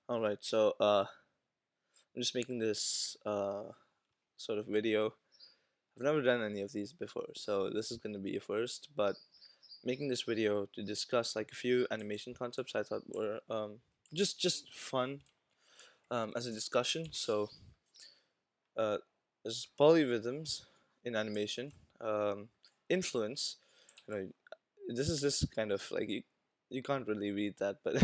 All right, I'm just making this sort of video. I've never done any of these before, so this is going to be a first. But making this video to discuss like a few animation concepts I thought were just fun as a discussion. Uh, there's polyrhythms in animation, influence. You know, this is just kind of like you can't really read that, but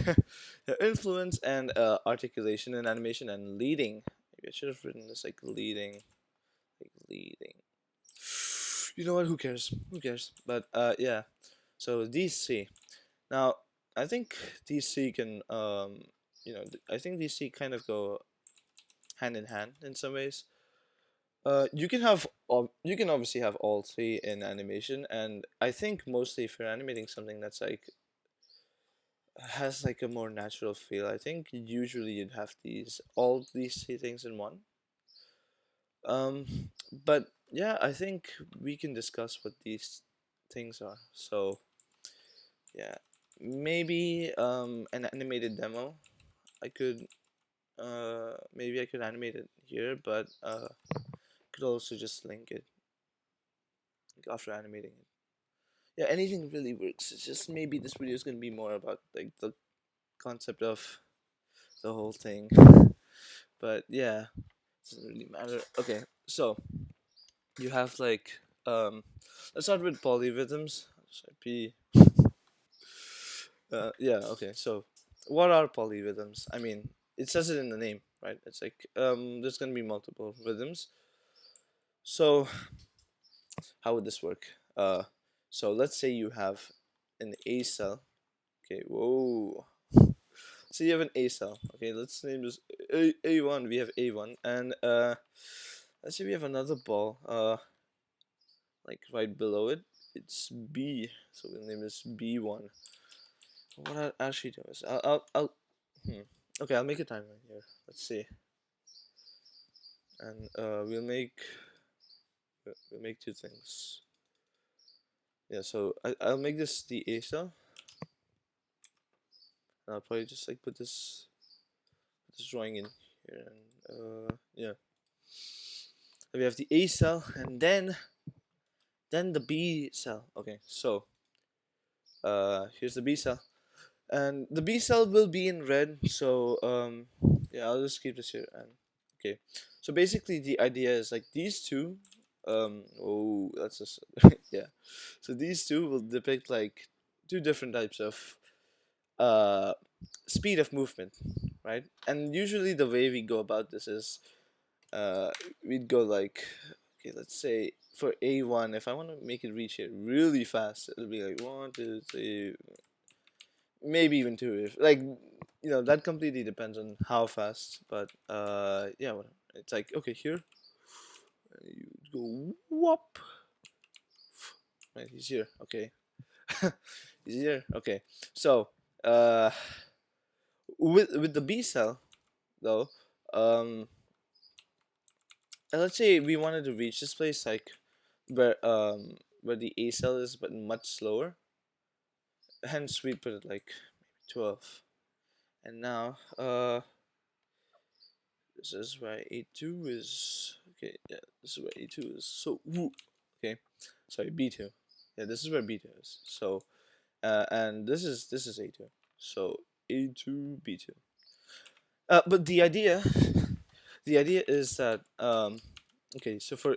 yeah, influence and articulation in animation and leading. Maybe I should have written this like leading, like leading. You know what? Who cares? Who cares? But yeah. So DC. Now I think DC can I think DC kind of go hand in hand in some ways. You can have you can obviously have all three in animation, and I think mostly if you're animating something that's like has like a more natural feel, I think usually you'd have all these three things in one. Um, but yeah, I think we can discuss what these things are. So yeah, maybe an animated demo. I could maybe I could animate it here, but could also just link it like, after animating it. Yeah, anything really works. It's just maybe this video is gonna be more about like the concept of the whole thing. But yeah, doesn't really matter. Okay, so you have like let's start with polyrhythms. Sorry, P. Yeah, okay. So what are polyrhythms? I mean, it says it in the name, right? It's like there's gonna be multiple rhythms. So how would this work? So let's say you have an A cell. Okay, whoa. So you have an A cell. Okay, let's name this A1. We have A1, and let's say we have another ball. Like right below it, it's B. So we'll name this B1. What I'll actually do is hmm. Okay, I'll make a timeline here. Let's see, and we'll make two things. Yeah, so I'll make this the A cell. And I'll probably just like put this drawing in here, and yeah. We have the A cell, and then the B cell. Okay, so here's the B cell, and the B cell will be in red. So yeah, I'll just keep this here. And okay, so basically the idea is like these two. Oh, that's just yeah. So these two will depict like two different types of uh speed of movement, right? And usually the way we go about this is uh we'd go like, okay, let's say for A1, if I want to make it reach here really fast, it'll be like one, two, three, maybe even two. If like that completely depends on how fast. But yeah, whatever. It's like okay here, you go whoop. Right, he's here. Okay, he's here. Okay, so uh, with the B cell though, um, let's say we wanted to reach this place like where the A cell is, but much slower. Hence we put it like maybe 12. And now this is where A2 is. Okay, yeah, this is where A2 is. So woo, okay, sorry, B2. Yeah, this is where B2 is. So and this is A2. So A2 B2. But the idea is that okay, so for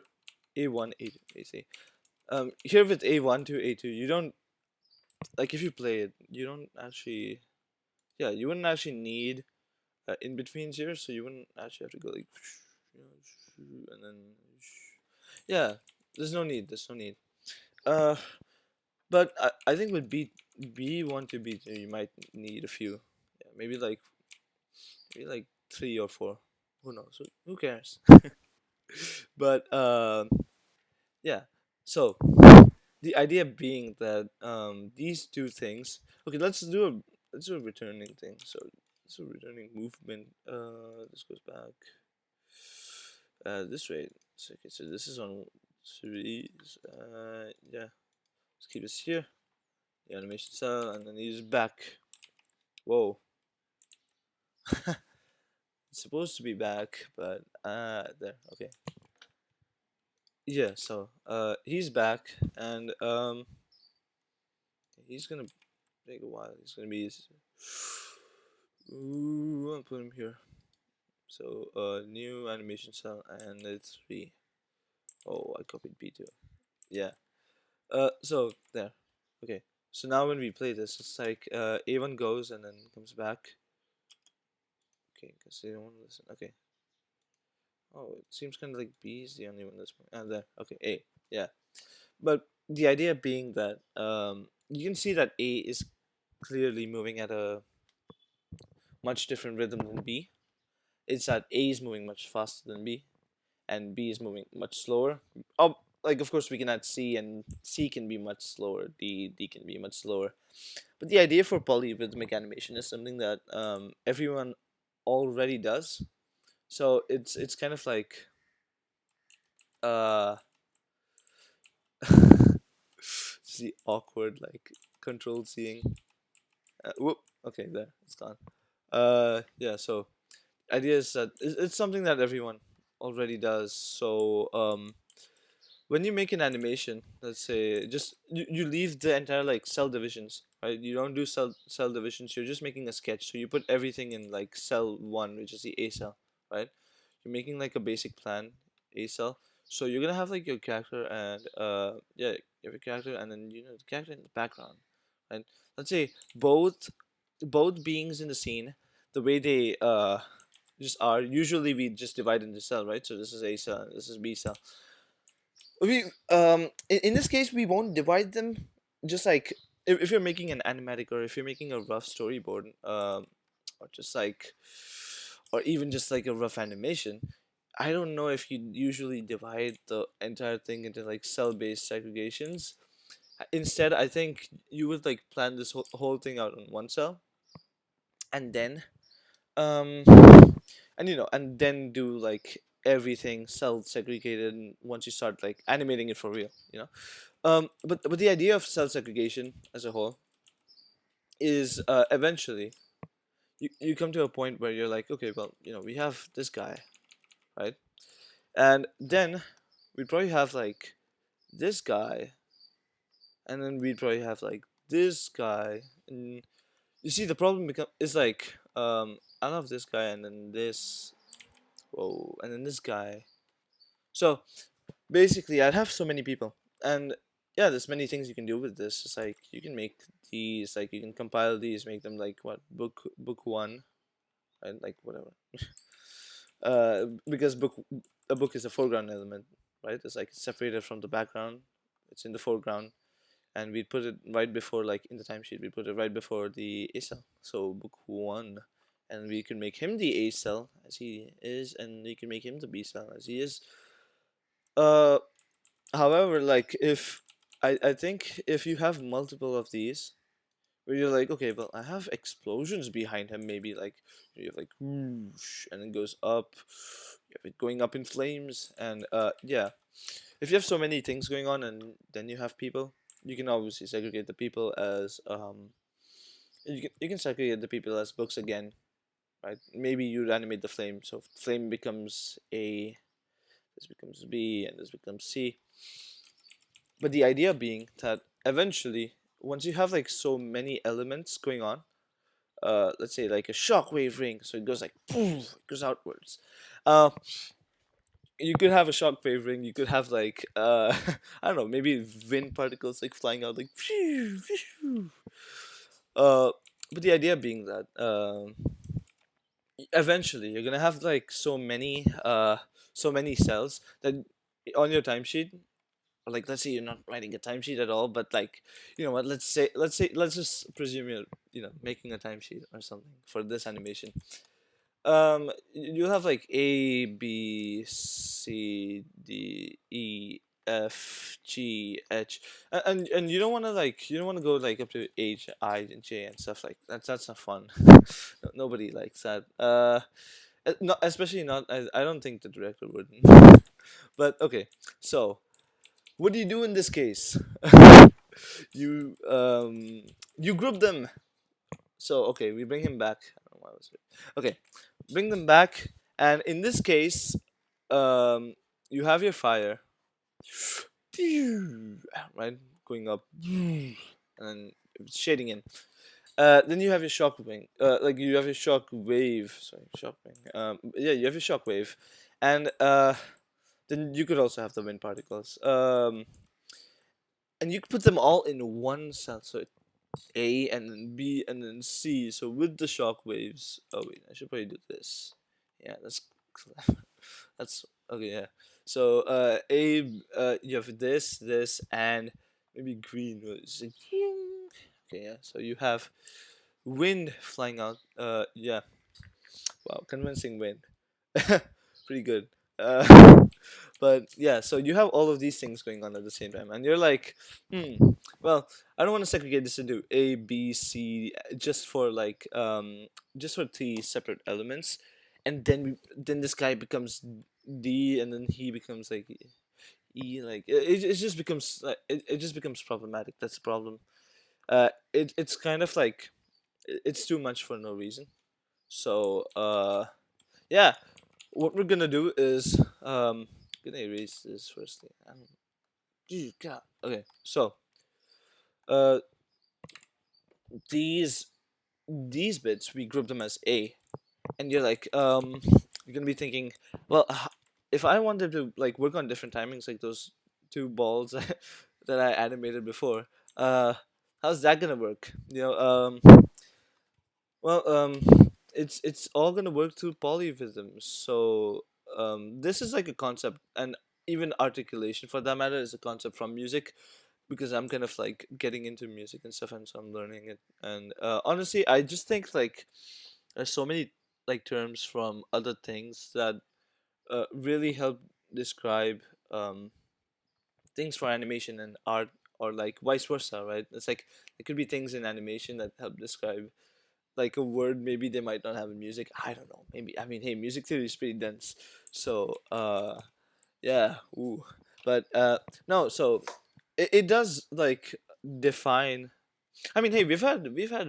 A1 A2 AC. Here with A1 to A2, you don't like if you play it, you don't actually yeah, you wouldn't actually need in between here, so you wouldn't actually have to go like and then yeah, there's no need. There's no need. Uh, but I think with B1 to B2, you might need a few. Yeah, maybe like three or four. Who knows? Who cares? But yeah. So the idea being that these two things. Okay, let's do a returning thing. So let's do a returning movement. This goes back. This way. So, okay, so this is on series. Yeah. Let's keep this here. The animation cell, and then he's back. Whoa. supposed to be back, but there. Okay. Yeah. So he's back, and he's gonna take a while. He's gonna be. Ooh, I'll put him here. So new animation cell, and it's 3. Oh, I copied B2. Yeah. So there. Okay. So now when we play this, it's like A1 goes and then comes back. Okay, because they don't want to listen. Okay. Oh, it seems kind of like B is the only one that's there. Okay, A. Yeah. But the idea being that you can see that A is clearly moving at a much different rhythm than B. It's that A is moving much faster than B, and B is moving much slower. Oh, like of course we can add C, and C can be much slower. D can be much slower. But the idea for polyrhythmic animation is something that everyone already does. So it's kind of like uh see awkward like control seeing. Whoop. Okay, there it's gone. Yeah. So idea is that it's something that everyone already does. So when you make an animation, let's say just you leave the entire like cell divisions, right? You don't do cell divisions. You're just making a sketch. So you put everything in like cell 1, which is the A cell, right? You're making like a basic plan A cell. So you're gonna have like your character and yeah, you have your character and then the character in the background, right? Let's say both beings in the scene, the way they just are, usually we just divide into cell, right? So this is A cell, this is B cell. We in this case we won't divide them, just like if you're making an animatic or if you're making a rough storyboard, or just like or even just like a rough animation. I don't know if you usually divide the entire thing into like cell-based segregations. Instead, I think you would like plan this whole thing out on one cell, and then um and then do like everything cell segregated once you start like animating it for real, but the idea of cell segregation as a whole is eventually you come to a point where you're like, okay, well, we have this guy, right? And then we'd probably have like this guy, and then we'd probably have like this guy. And you see the problem is like I don't have this guy and then this, whoa, and then this guy. So basically I'd have so many people, and yeah, there's many things you can do with this. It's like you can make these, like you can compile these, make them like what, book 1, and like whatever. Because a book is a foreground element, right? It's like separated from the background, it's in the foreground, and we put it right before, like in the timesheet we put it right before the A cell, so book 1. And we can make him the A cell as he is, and we can make him the B cell as he is. uh However, like if I think if you have multiple of these, where you're like, okay, well, I have explosions behind him, maybe like you have like whoosh, and it goes up, you have it going up in flames, and yeah, if you have so many things going on, and then you have people, you can obviously segregate the people as you can segregate the people as books again, right? Maybe you'd animate the flame, so flame becomes A, this becomes B, and this becomes C. But the idea being that eventually, once you have like so many elements going on, let's say like a shockwave ring, so it goes like poof, it goes outwards. Uh, you could have a shockwave ring. You could have like I don't know, maybe wind particles like flying out like. Phew, phew. But the idea being that eventually you're gonna have like so many cells that on your timesheet, like let's say you're not writing a timesheet at all, but like what, let's just presume you're making a timesheet or something for this animation. You'll have like A, B, C, D, E, F, G, H, and you don't want to go like up to H, I, and J and stuff like that. That's not fun. Nobody likes that. Not especially not. I don't think the director would. But okay, so what do you do in this case? you you group them. So okay, we bring him back. I don't know why I was okay. Bring them back, And in this case, um, you have your fire, right, going up, and then shading in. Then you have your shock wing, like you have your shock wave. Sorry, shock wing. Yeah, you have your shock wave, and then you could also have the wind particles. And you could put them all in one cell. So A and then B and then C. So with the shock waves. Oh wait, I should probably do this. Yeah, that's clever. That's okay. Yeah. So A, you have this, and maybe green was okay. Yeah. So you have wind flying out. Yeah. Wow, convincing wind. Pretty good. But yeah, so you have all of these things going on at the same time, and you're like, hmm. Well, I don't want to segregate this into A, B, C, just for like just for three separate elements, and then this guy becomes D, and then he becomes like E. Like it just becomes it just becomes problematic. That's the problem. It's kind of like it's too much for no reason. So yeah, what we're gonna do is gonna erase this first thing. I don't, Gee, God. Okay, so uh these these bits we group them as A, and you're like you're gonna be thinking, well, if I wanted to like work on different timings like those two balls that I animated before, uh how's that gonna work? Well, it's all gonna work through polyrhythms. So this is like a concept, and even articulation for that matter is a concept from music, because I'm kind of like getting into music and stuff, and so I'm learning it. And honestly, I just think like there's so many like terms from other things that really help describe things for animation and art, or like vice versa, right? It's like there could be things in animation that help describe like a word maybe they might not have in music. I don't know, maybe. I mean, hey, music theory is pretty dense. So yeah, ooh. But no, so it does like define. I mean, hey, we've had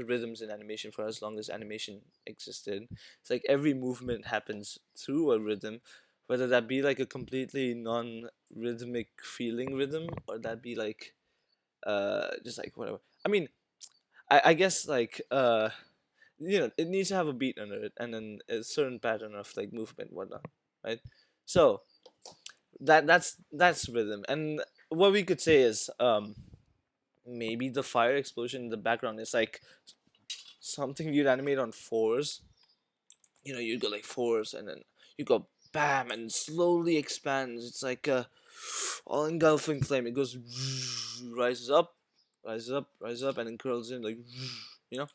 rhythms in animation for as long as animation existed. It's like every movement happens through a rhythm, whether that be like a completely non-rhythmic feeling rhythm, or that be like just like whatever. I mean, I guess like it needs to have a beat under it, and then a certain pattern of like movement, whatnot, right? So that's rhythm. And what we could say is maybe the fire explosion in the background is like something you'd animate on fours. You go like fours, and then you go bam, and slowly expands. It's like a all engulfing flame. It goes rises up, rises up, rises up, and then curls in like you know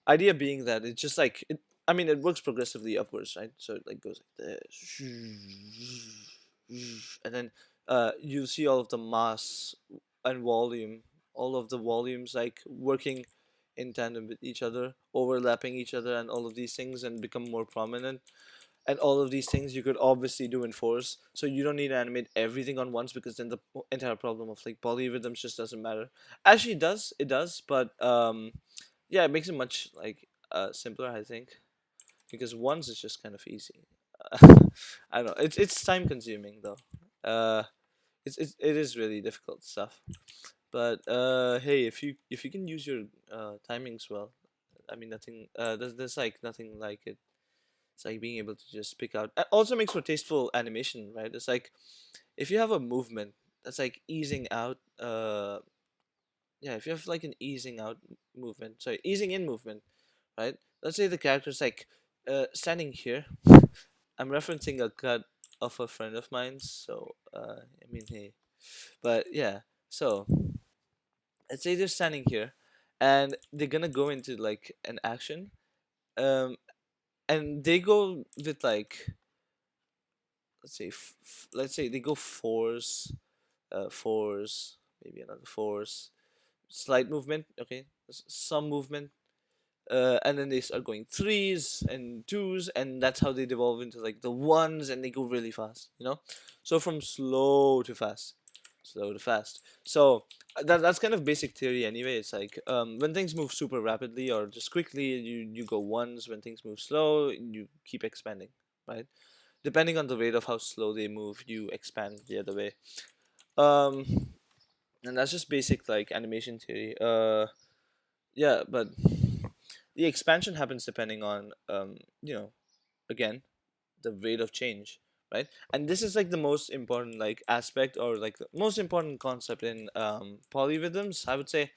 idea being that it's just like it. I mean, it works progressively upwards, right? So it like goes like this, and then you see all of the mass and volume, all of the volumes like working in tandem with each other, overlapping each other, and all of these things, and become more prominent. And all of these things you could obviously do in fours, so you don't need to animate everything on once, because then the entire problem of like polyrhythms just doesn't matter. Actually, it does, but yeah, it makes it much like simpler, I think, because ones is just kind of easy. I don't know. It's time consuming though. Uh, it is really difficult stuff. But hey, if you can use your timings well, I mean nothing. There's like nothing like it. It's like being able to just pick out. Also makes for tasteful animation, right? It's like if you have a movement that's like easing out. Yeah, if you have like an easing out movement, sorry, easing in movement, right? Let's say the character's like standing here. I'm referencing a cut of a friend of mine, so I mean, hey, but yeah, so let's say they're standing here, and they're gonna go into like an action, um, and they go with like let's say they go fours, fours, maybe another fours, slight movement, okay, some movement, and then they start going threes and twos, and that's how they devolve into like the ones, and they go really fast, so from slow to fast, slow to fast. So that's kind of basic theory anyway. It's like when things move super rapidly or just quickly, you go ones. When things move slow, you keep expanding. right? Depending on the rate of how slow they move, you expand the other way. Um, and that's just basic like animation theory. Yeah, but the expansion happens depending on again, the rate of change, right? And this is like the most important like aspect, or like the most important concept in polyrhythms, I would say,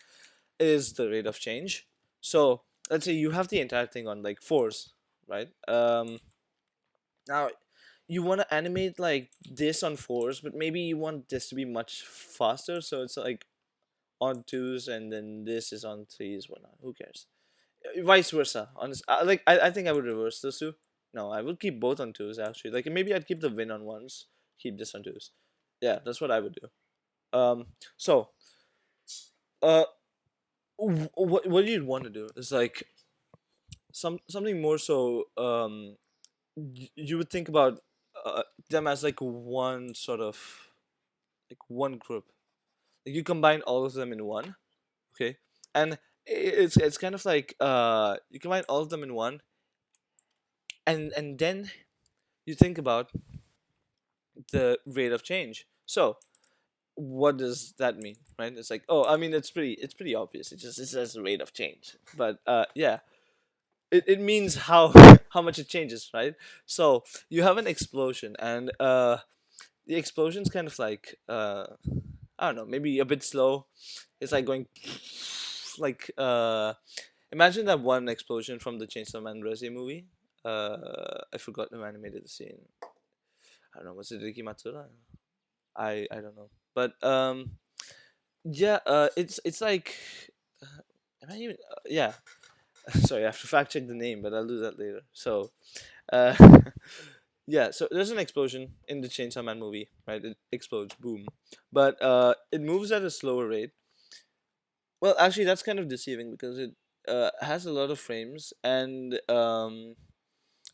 is the rate of change. So let's say you have the entire thing on like fours, right? Now you want to animate like this on fours, but maybe you want this to be much faster, so it's like on twos, and then this is on threes, whatnot. Who cares? Vice versa. Honest, I think I would reverse those two. No, I would keep both on twos actually. Like maybe I'd keep the win on ones, keep this on twos. Yeah, that's what I would do. So uh, what you'd want to do is like something more so. You would think about them as like one sort of like one group. Like you combine all of them in one, okay, and it's kind of like you combine all of them in one, and then you think about the rate of change. So what does that mean, right? It's like, oh, I mean, it's pretty obvious. It says the rate of change, but yeah, it means how how much it changes, right? So you have an explosion, and the explosion's kind of like I don't know, maybe a bit slow. It's like going like imagine that one explosion from the Chainsaw Man Resi movie. I forgot who animated the scene. I don't know. Was it Riki Matsura? I don't know. But yeah. It's like. Am I even? Yeah. Sorry, I have to fact check the name, but I'll do that later. So, uh, yeah. So there's an explosion in the Chainsaw Man movie, right? It explodes, boom. But it moves at a slower rate. Well, actually, that's kind of deceiving because it has a lot of frames, and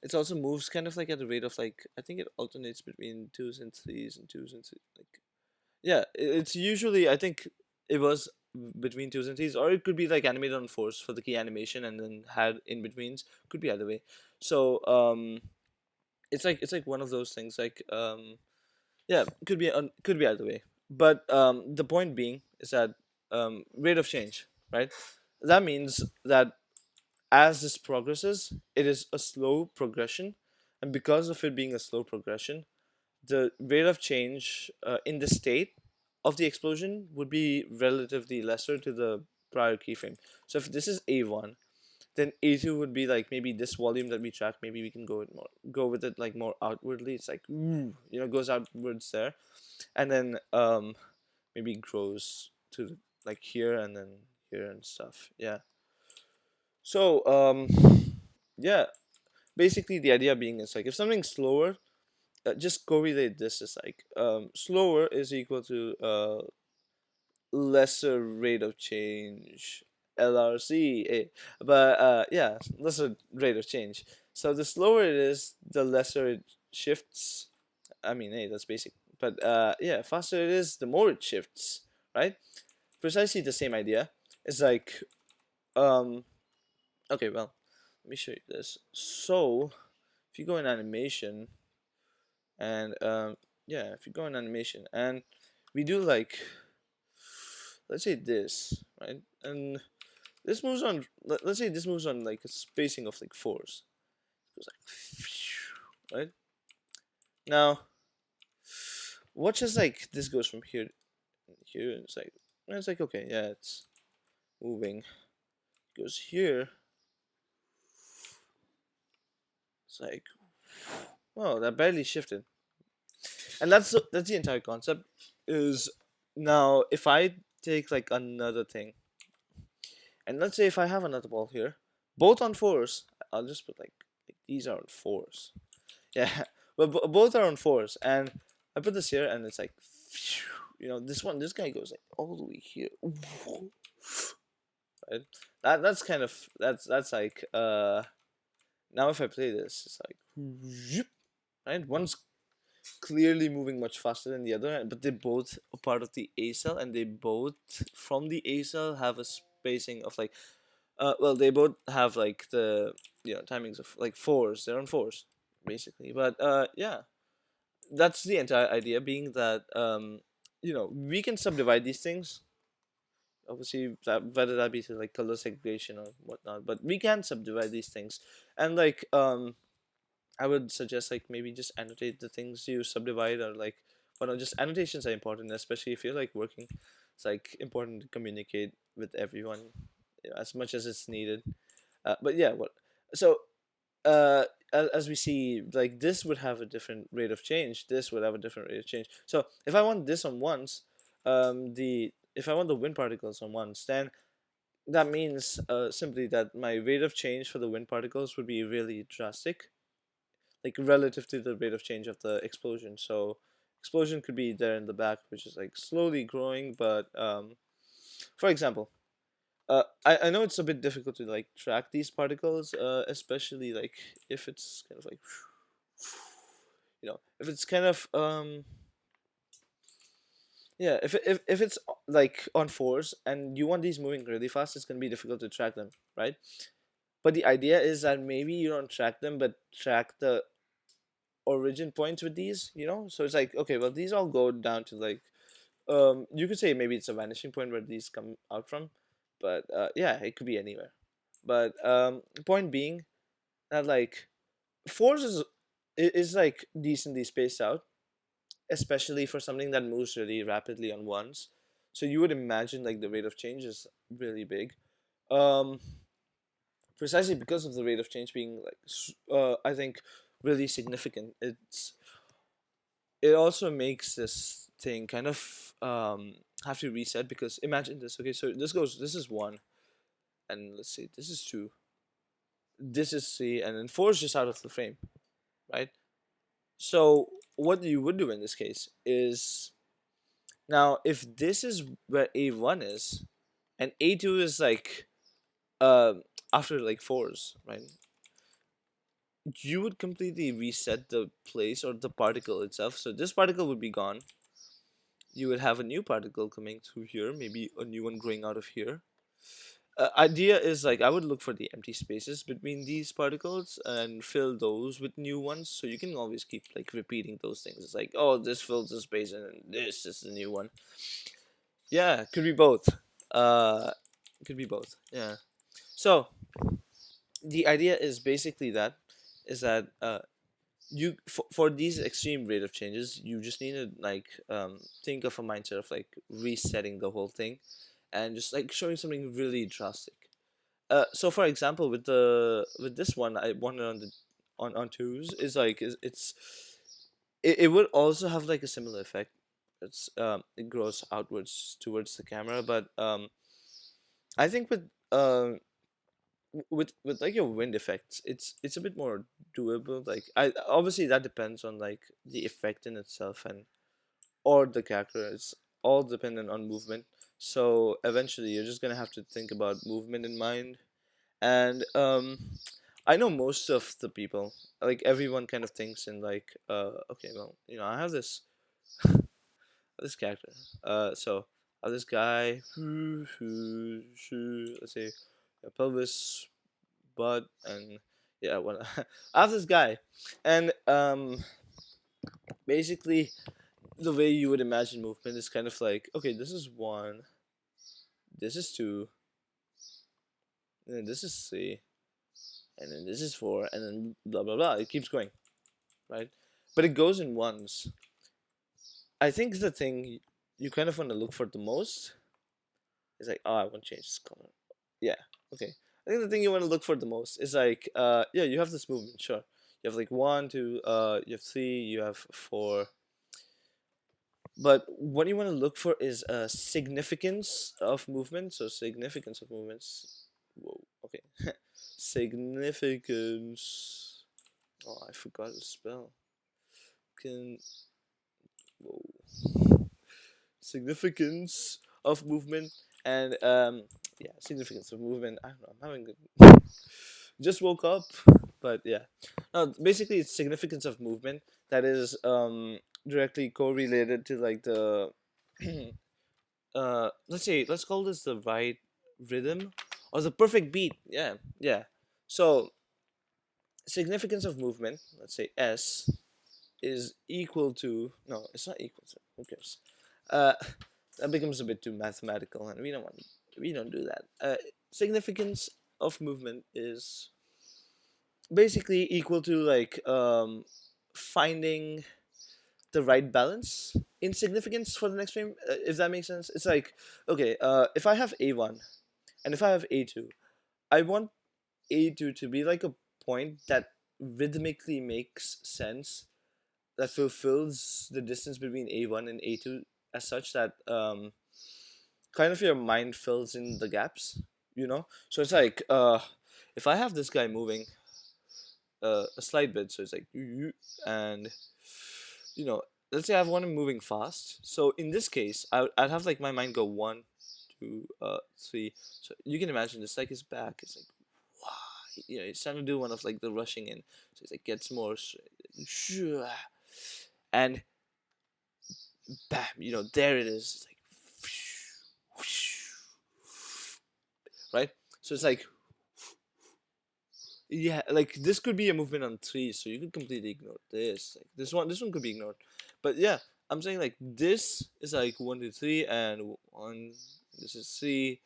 it also moves kind of like at a rate of like, I think it alternates between twos and threes and twos and like, yeah, it's usually, I think it was between twos and threes, or it could be like animated on fours for the key animation and then had in betweens. Could be either way. So it's like one of those things. Like yeah, could be either way. But the point being is that rate of change, right? That means that as this progresses, it is a slow progression, and because of it being a slow progression, the rate of change in the state of the explosion would be relatively lesser to the prior keyframe. So if this is A1, then A2 would be like maybe this volume that we track. Maybe we can go with it like more outwardly. It's like goes outwards there, and then maybe grows to like here and then here and stuff. Yeah. So yeah, basically the idea being is like if something's slower, just correlate this as like slower is equal to lesser rate of change, LRC, but yeah, lesser rate of change. So the slower it is, the lesser it shifts. I mean, hey, that's basic, but yeah, faster it is, the more it shifts, right? Precisely the same idea. It's like um okay, well, let me show you this. So if you go in animation, and yeah, if you go in animation and we do like, let's say this, right, and this moves on, let's say this moves on like a spacing of like fours. It goes like right now, watch as like this goes from here to here, and it's like okay, yeah, it's moving. It goes here, it's like, oh, that barely shifted. And that's the entire concept. Is now if I take like another thing, and let's say if I have another ball here, both on fours, I'll just put like these are on fours. Yeah, but both are on fours, and I put this here, and it's like, this guy goes like all the way here, right? That's kind of that's like now if I play this, it's like, right? One's clearly moving much faster than the other, but they both are part of the A cell, and they both from the A cell have a spacing of like, well, they both have like the timings of like fours. They're on fours. basically. But yeah, that's the entire idea, being that we can subdivide these things. Obviously, whether that be to like color segregation or whatnot, but we can subdivide these things, and like I would suggest like maybe just annotate the things you subdivide, or like, well, no, just annotations are important, especially if you're like working. It's like important to communicate with everyone, as much as it's needed. But yeah, what so as we see, like this would have a different rate of change. This would have a different rate of change. So if I want this on ones, the if I want the wind particles on ones, then that means simply that my rate of change for the wind particles would be really drastic, like relative to the rate of change of the explosion. So explosion could be there in the back, which is like slowly growing. But for example, I know it's a bit difficult to like track these particles, especially like if it's kind of like if it's kind of yeah, if it's like on fours and you want these moving really fast, it's gonna be difficult to track them, right? But the idea is that maybe you don't track them, but track the origin points with these, so it's like, okay, well, these all go down to like you could say maybe it's a vanishing point where these come out from, but yeah, it could be anywhere. But point being that like fours is like decently spaced out, especially for something that moves really rapidly on ones. So you would imagine like the rate of change is really big, um precisely because of the rate of change being like I think really significant. It also makes this thing kind of have to reset, because imagine this. Okay, so this is one, and let's see, this is two, this is three, and then four is just out of the frame, right? So what you would do in this case is, now if this is where A1 is, and A2 is like uh, after like fours, right? You would completely reset the place or the particle itself. So this particle would be gone. You would have a new particle coming through here, maybe a new one growing out of here. Idea is like I would look for the empty spaces between these particles and fill those with new ones, so you can always keep like repeating those things. It's like, oh, this fills the space and this is the new one. Yeah, could be both. uh could be both, yeah. So the idea is basically that, is that you for these extreme rate of changes, you just need to like think of a mindset of like resetting the whole thing, and just like showing something really drastic. So for example, with this one, I wanted on the on twos, is like it would also have like a similar effect. It grows outwards towards the camera, but I think with like your wind effects, it's a bit more doable. Like, I obviously that depends on like the effect in itself, and or the character. It's all dependent on movement. So eventually you're just gonna have to think about movement in mind. And I know most of the people, like everyone kind of thinks in like okay, well, I have this character. So I have this guy let's say a pelvis, butt, and yeah, well, I have this guy. And basically the way you would imagine movement is kind of like, okay, this is one, this is two, and then this is three, and then this is four, and then blah blah blah. It keeps going, right? But it goes in ones. I think the thing you kind of want to look for the most is like, oh, I want to change this color. Yeah, okay. I think the thing you want to look for the most is like, yeah, you have this movement, sure. You have like one, two, you have three, you have four. But what you want to look for is a significance of movement. So significance of movements. Whoa, okay. Significance. Oh, I forgot to spell. Can Whoa. Significance of movement, and yeah, significance of movement. I don't know. I'm having good. Just woke up, but yeah. No, basically, it's significance of movement that is directly correlated to like the let's call this the right rhythm or the perfect beat. Yeah, yeah. So significance of movement, let's say S, is equal to, no, it's not equal to, who cares? Uh, that becomes a bit too mathematical, and we don't do that. Significance of movement is basically equal to like finding the right balance in significance for the next frame. If that makes sense, it's like, okay, if I have A1 and if I have A2, I want A2 to be like a point that rhythmically makes sense, that fulfills the distance between A1 and A2 as such that kind of your mind fills in the gaps, you know? So it's like if I have this guy moving a slight bit, so it's like and you know, let's say I have one moving fast. So in this case, I'd have like my mind go one, two, three. So you can imagine it's like his back is like wow, you know, he's trying to do one of like the rushing in. So it's like gets more and bam, you know, there it is. It's like right? So it's like yeah, like this could be a movement on three, so you could completely ignore this. Like this one could be ignored. But yeah, I'm saying like this is like one, two, three, and one. This is three.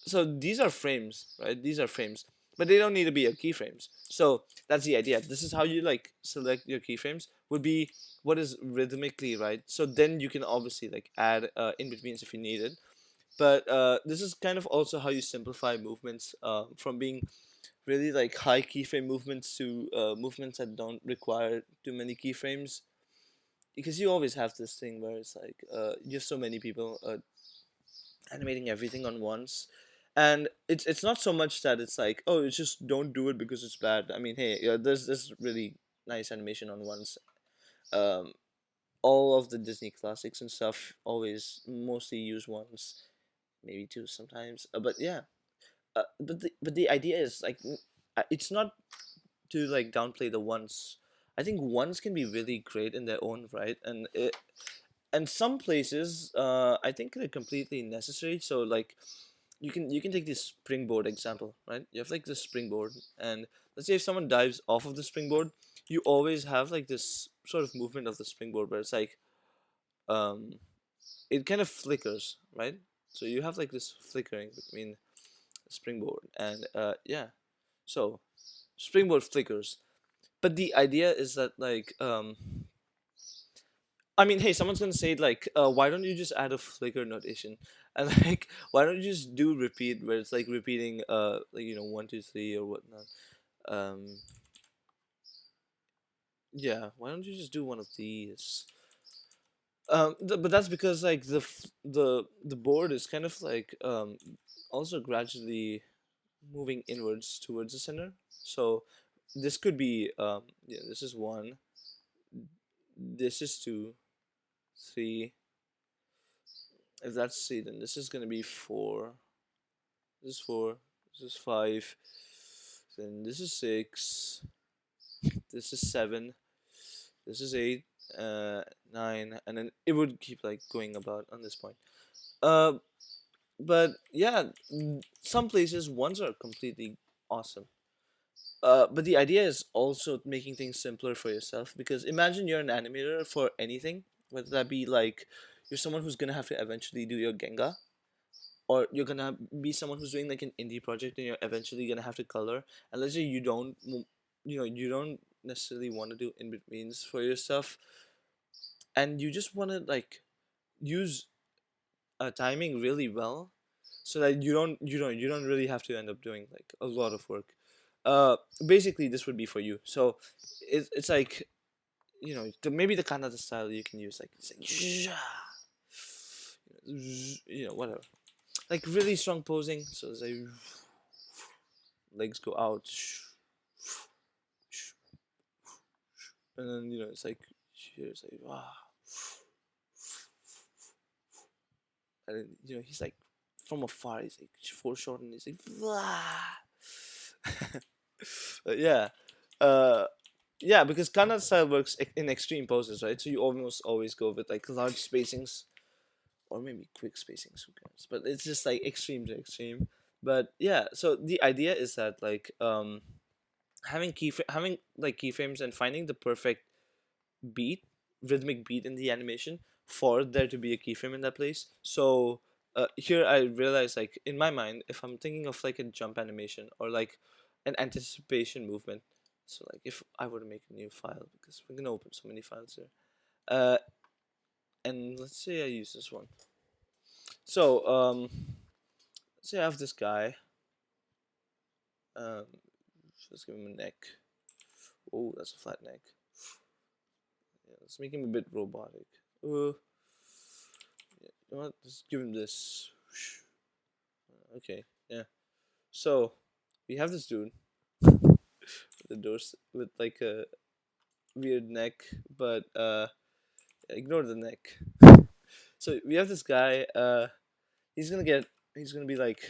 So these are frames, right? These are frames, but they don't need to be a keyframes. So that's the idea. This is how you like select your keyframes. Would be what is rhythmically right. So then you can obviously like add in betweens if you need it. But this is kind of also how you simplify movements from being really like high keyframe movements to movements that don't require too many keyframes, because you always have this thing where it's like you have so many people animating everything on once, and it's not so much that it's like, oh, it's just don't do it because it's bad. I mean, hey, there's really nice animation on once. um all of the Disney classics and stuff always mostly use ones, maybe two sometimes, but yeah. But the idea is like it's not to like downplay the ones. I think ones can be really great in their own right, and some places I think they're completely necessary. So like you can take this springboard example, right? You have like this springboard, and let's say if someone dives off of the springboard, you always have like this sort of movement of the springboard where it's like um it kind of flickers, right? So you have like this flickering between the springboard and yeah. So springboard flickers, but the idea is that like I mean, hey, someone's gonna say like, why don't you just add a flicker notation, and like, why don't you just do repeat where it's like repeating, like you know, one, two, three or whatnot. Um, yeah, why don't you just do one of these? But that's because like the board is kind of like also gradually moving inwards towards the center. So this could be yeah, this is one, this is two, three. If that's C, then this is gonna be four. This is four. This is five. Then this is six. This is seven. This is eight. Nine, and then it would keep like going about on this point. Uh, but yeah, some places ones are completely awesome. But the idea is also making things simpler for yourself, because imagine you're an animator for anything, whether that be like you're someone who's gonna have to eventually do your Genga, or you're gonna be someone who's doing like an indie project and you're eventually gonna have to color, and let's say you don't you know, you don't necessarily want to do in betweens for your stuff, and you just want to like use timing really well, so that you don't really have to end up doing like a lot of work. Basically this would be for you. So it's like, you know, maybe the kind of the style you can use, like it's like you know, whatever, like really strong posing, so it's like legs go out, and then you know it's like here it's like wow, and then you know he's like from afar he's like foreshortened, he's like yeah, uh, yeah, because Kannada style works in extreme poses, right? So you almost always go with like large spacings or maybe quick spacings, who cares? But it's just like extreme to extreme. But yeah, so the idea is that like having like keyframes and finding the perfect beat, rhythmic beat in the animation for there to be a keyframe in that place. So here I realize, like in my mind, if I'm thinking of like a jump animation or like an anticipation movement, so like if I were to make a new file, because we're gonna open so many files here, and let's say I use this one. So let's say I have this guy. Um, let's give him a neck. Oh, that's a flat neck. Yeah, let's make him a bit robotic. Yeah, you know what? Let's give him this. Okay, yeah. So we have this dude with the doors with like a weird neck, but ignore the neck. So we have this guy. He's gonna get. He's gonna be like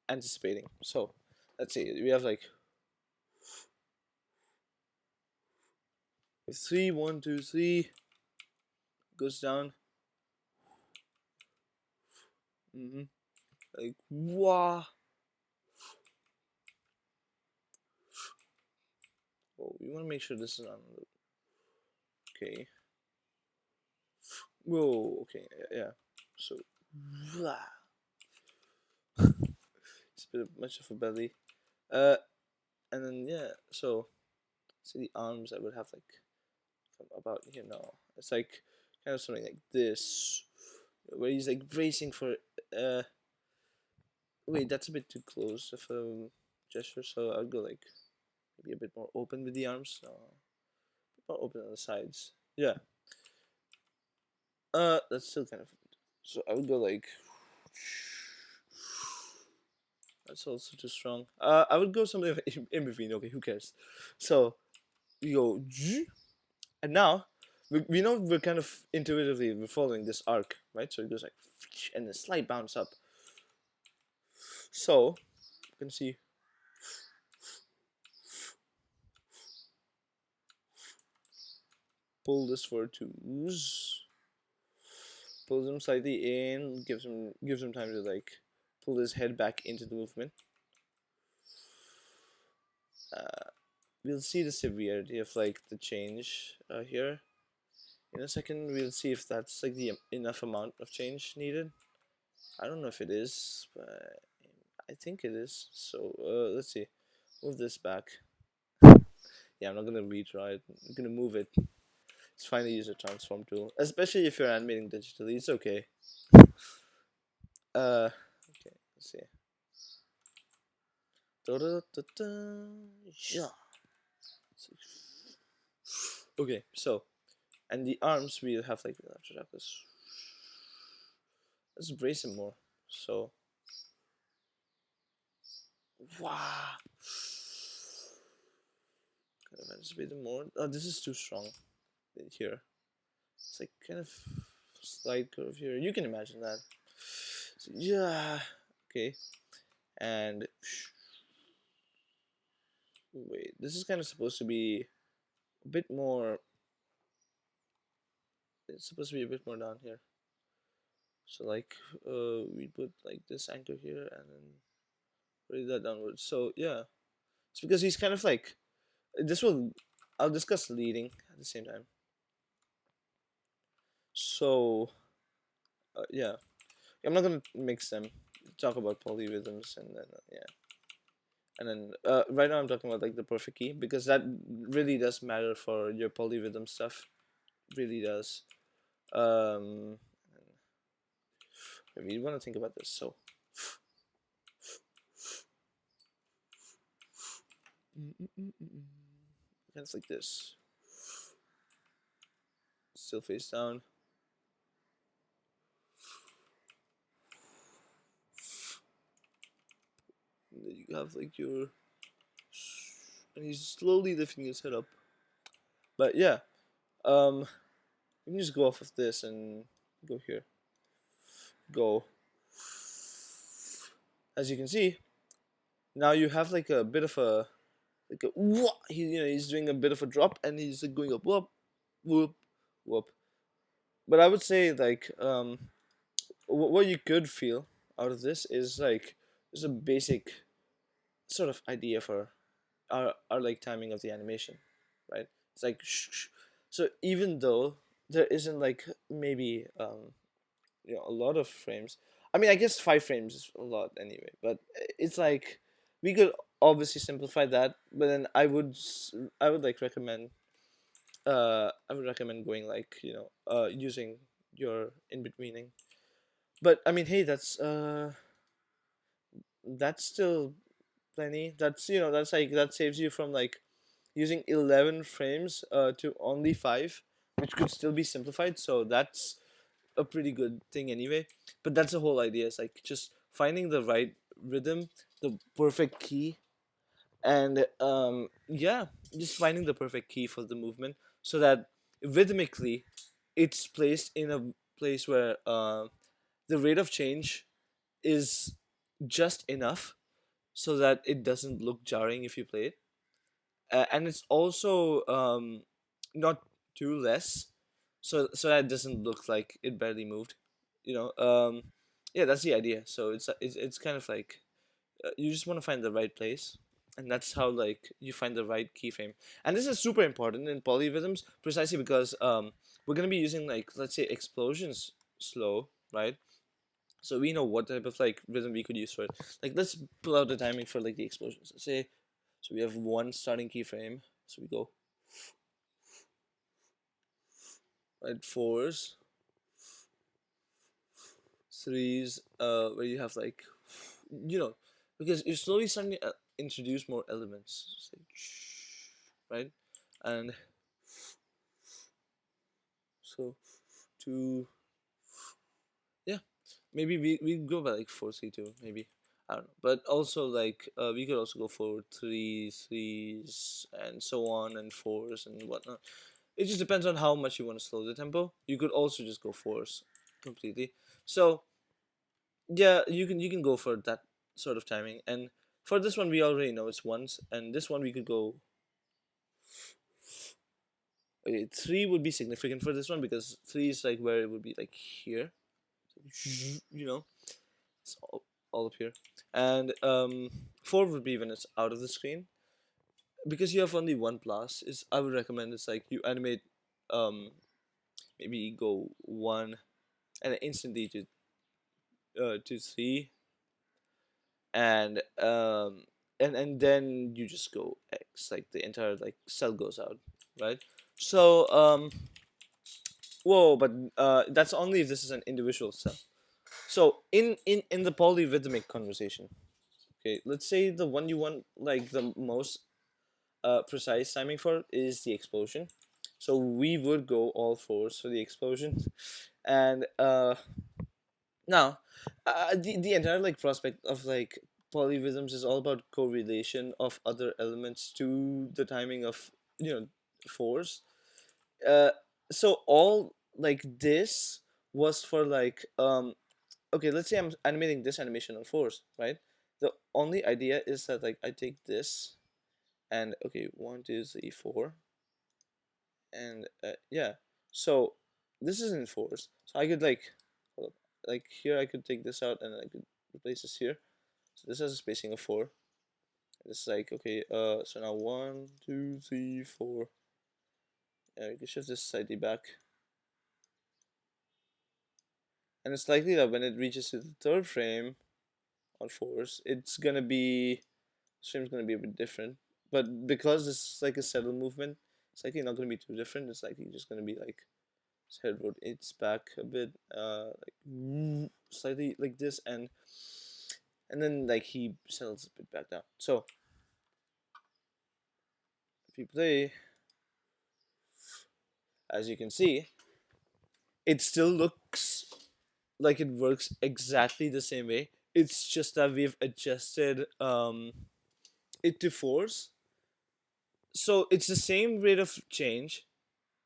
anticipating. So let's see. We have like 3, 1, 2, 3. Goes down. Like wow. Oh, we want to make sure this is on. Okay. Whoa. Okay. Yeah. So. Wow. It's a bit much of a belly. And then yeah. So, see the arms. I would have like from about here now. It's like kind of something like this, where he's like bracing for. Wait, that's a bit too close of a gesture. So I'll go like maybe a bit more open with the arms. A bit more open on the sides. Yeah. That's still kind of. So I would go like. That's also too strong. I would go something in between. Okay, who cares? So we go, and now we know we're kind of intuitively we're following this arc, right? So it goes like, and a slight bounce up. So you can see. Pull this for twos. Pulls him slightly in, gives him time to like pull his head back into the movement. We'll see the severity of like the change here in a second. We'll see if that's like the enough amount of change needed. I don't know if it is, but I think it is. So let's see. Move this back. Yeah, I'm not gonna redraw it. I'm gonna move it. It's fine to use a transform tool, especially if you're animating digitally. It's okay. Okay, let's see. Yeah. Okay, so and the arms we'll have like let's brace him more. So wow. Kind of anticipate them more. Oh, this is too strong here. It's like kind of slight curve here. You can imagine that. So, yeah. Okay. And wait, this is kind of supposed to be a bit more. It's supposed to be a bit more down here. So like, we put like this anchor here and then raise that downwards. So yeah, it's because he's kind of like this will. I'll discuss leading at the same time. So yeah, I'm not gonna mix them. Talk about polyrhythms and then yeah, and then right now I'm talking about like the perfect key because that really does matter for your polyrhythm stuff. Really does. Um, we want to think about this. So kind of like this. Still face down. And then you have like your, and he's slowly lifting his head up. But yeah, you can just go off of this and go here. Go. As you can see, now you have like a bit of a like a whoop. He's doing a bit of a drop and he's like going up whoop, whoop, whoop. But I would say like what you could feel out of this is like just a basic sort of idea for our like timing of the animation, right? It's like so even though there isn't like maybe a lot of frames. I mean, I guess 5 frames is a lot anyway, but it's like we could obviously simplify that, but then I would like recommend I would recommend going like using your in betweening. But I mean, hey, that's still plenty. That's that's like that saves you from like using 11 frames to only 5, which could still be simplified. So that's a pretty good thing anyway. But that's the whole idea. It's like just finding the right rhythm, the perfect key, and yeah, just finding the perfect key for the movement so that rhythmically it's placed in a place where the rate of change is just enough so that it doesn't look jarring if you play it, and it's also not too less, so that it doesn't look like it barely moved. You know, yeah, that's the idea. So it's kind of like you just want to find the right place, and that's how like you find the right keyframe. And this is super important in polyrhythms precisely because we're gonna be using like let's say explosions slow, right? So we know what type of like rhythm we could use for it. Like let's pull out the timing for like the explosions. Let's say so we have one starting keyframe. So we go right fours, threes, where you have like because you're slowly starting to introduce more elements. It's like, right? And so two, yeah, maybe we go by like 4-3-2, maybe. I don't know, but also like we could also go for threes and so on and fours and whatnot. It just depends on how much you want to slow the tempo. You could also just go fours completely. So yeah, you can go for that sort of timing. And for this one, we already know it's ones, and this one we could go. Okay, three would be significant for this one because three is like where it would be like here, you know, it's all up here, and four would be when it's out of the screen. Because you have only one blast, is I would recommend it's like you animate, um, maybe go one and instantly to three, and and then you just go X, like the entire like cell goes out, right? So whoa, but that's only if this is an individual cell. So in the polyrhythmic conversation, okay, let's say the one you want like the most precise timing for is the explosion. So we would go all fours for the explosion, and now the entire like prospect of like polyrhythms is all about correlation of other elements to the timing of fours. Uh, so all like this was for like okay, let's say I'm animating this animation on fours, right? The only idea is that like I take this and okay, 1, 2, 3, 4, and yeah, so this is in fours, so I could like hold up, like here I could take this out and I could replace this here, so this has a spacing of 4. It's like okay, so now 1, 2, 3, 4. Yeah, you can shift this slightly back, and it's likely that when it reaches to the third frame on fours, it's gonna be this frame's gonna be a bit different. But because this is like a settle movement, it's likely not gonna be too different. It's likely just gonna be like his head rotates back a bit, like slightly like this, and then like he settles a bit back down. So if you play, as you can see, it still looks like it works exactly the same way. It's just that we've adjusted it to fours, so it's the same rate of change.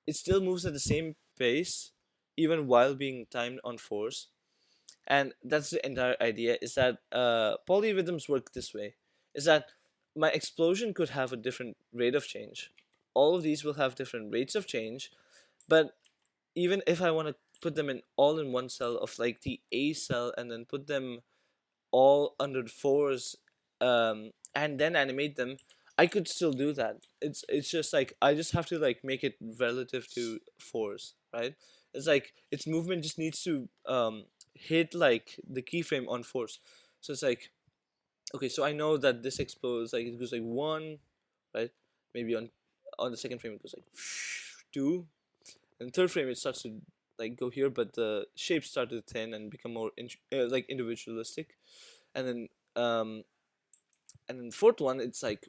It still moves at the same pace, even while being timed on fours. And that's the entire idea. Is that polyrhythms work this way? Is that my explosion could have a different rate of change. All of these will have different rates of change, but even if I want to put them in all in one cell of like the A cell and then put them all under fours and then animate them, I could still do that. It's just like I just have to like make it relative to force, right? It's like its movement just needs to hit like the keyframe on force. So it's like, okay, so I know that this explodes like it goes like one, right? Maybe on the second frame it goes like two, and third frame it starts to like go here, but the shapes start to thin and become more like individualistic, and then um fourth one it's like